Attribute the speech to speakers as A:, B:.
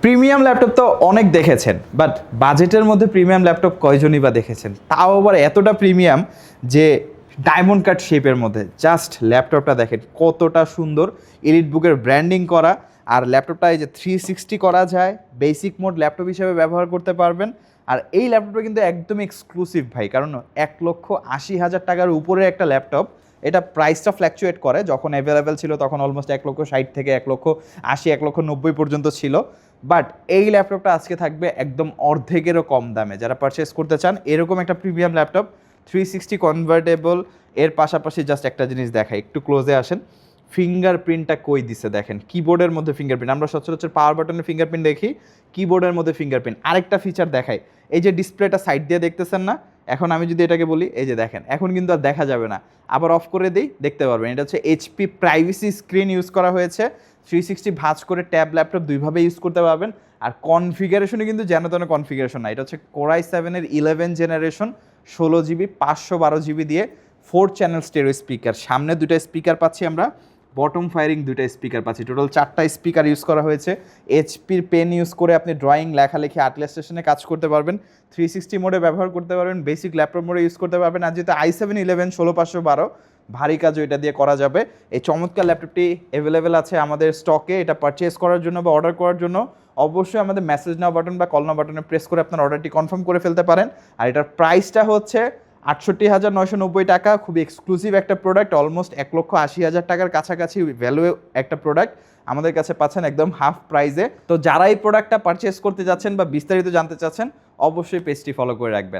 A: Premium laptop তো অনেক দেখেছেন, বাট বাজেটের মধ্যে প্রিমিয়াম ল্যাপটপ কয়জনই বা দেখেছেন? তাও আবার এতটা প্রিমিয়াম যে ডায়মন্ড কাট শেপের মধ্যে। জাস্ট ল্যাপটপটা দেখেন কতটা সুন্দর, এলিট বুকের ব্র্যান্ডিং করা। আর ল্যাপটপটা এই যে 360 করা যায়, বেসিক মোড ল্যাপটপ হিসেবে ব্যবহার করতে পারবেন। আর এই ল্যাপটপটা কিন্তু একদম এক্সক্লুসিভ ভাই, কারণ 1,80,000 টাকার উপরে একটা ল্যাপটপ। এটা প্রাইসটা ফ্ল্যাকচুয়েট করে, যখন অ্যাভেলেবেল ছিল তখন অলমোস্ট 1,60,000 থেকে 1,80,000 1,90,000 পর্যন্ত ছিল। বাট এই ল্যাপটপটা আজকে থাকবে একদম অর্ধেকেরও কম দামে। যারা পারচেস করতে চান এরকম একটা প্রিমিয়াম ল্যাপটপ 360 কনভার্টেবল, এর পাশাপাশি জাস্ট একটা জিনিস দেখাই, একটু ক্লোজে আসেন। ফিঙ্গারপ্রিন্টটা কই দিছে দেখেন, কিবোর্ডের মধ্যে ফিঙ্গারপ্রিন্ট। আমরা সচরাচর পাওয়ার বাটনের ফিঙ্গারপ্রিন্ট দেখি, কিবোর্ডের মধ্যে ফিঙ্গারপ্রিন্ট। আরেকটা ফিচার দেখাই, এই যে ডিসপ্লেটা সাইড দিয়ে দেখতেছেন না, এখন আমি যদি এটাকে বলি, এই যে দেখেন এখন কিন্তু আর দেখা যাবে না, আবার অফ করে দিই দেখতে পারবেন। এটা হচ্ছে এইচপি প্রাইভেসি স্ক্রিন ইউজ করা হয়েছে। 360 ভাঁজ করে ট্যাব ল্যাপটপ দুইভাবে ইউজ করতে পারবেন। আর কনফিগারেশনে কিন্তু যেন তেন কনফিগারেশন না, এটা হচ্ছে কোরাই 7-এর 11 জেনারেশন, 16 জিবি 512 জিবি দিয়ে 4 চ্যানেল স্টেরিও স্পিকার। সামনে দুটো স্পিকার পাচ্ছি আমরা, বটম ফায়ারিং দুটো স্পিকার পাচ্ছি, টোটাল 4টা স্পিকার ইউজ করা হয়েছে। এইচপির পেন ইউজ করে আপনি ড্রয়িং, লেখালেখি, আর্ট ইলাস্ট্রেশনে কাজ করতে পারবেন। 360 মোডে ব্যবহার করতে পারবেন, বেসিক ল্যাপটপ মোডে ইউজ করতে পারবেন। আর যেহেতু i7-11 16512, ভারী কাজও এটা দিয়ে করা যাবে। এই চমৎকার ল্যাপটপটি অ্যাভেলেবেল আছে আমাদের স্টকে। এটা পারচেস করার জন্য বা অর্ডার করার জন্য অবশ্যই আমাদের মেসেজ নাও বাটন বা কল নাও বাটনে প্রেস করে আপনার অর্ডারটি কনফার্ম করে ফেলতে পারেন। আর এটার প্রাইসটা হচ্ছে 68,990 টাকা। খুবই এক্সক্লুসিভ একটা প্রোডাক্ট, অলমোস্ট 1,80,000 টাকার কাছাকাছি ভ্যালু একটা প্রোডাক্ট আমাদের কাছে পাচ্ছেন একদম হাফ প্রাইসে। তো যারা এই প্রোডাক্টটা পারচেস করতে যাচ্ছেন বা বিস্তারিত জানতে চাচ্ছেন, অবশ্যই পেজটি ফলো করে রাখবেন।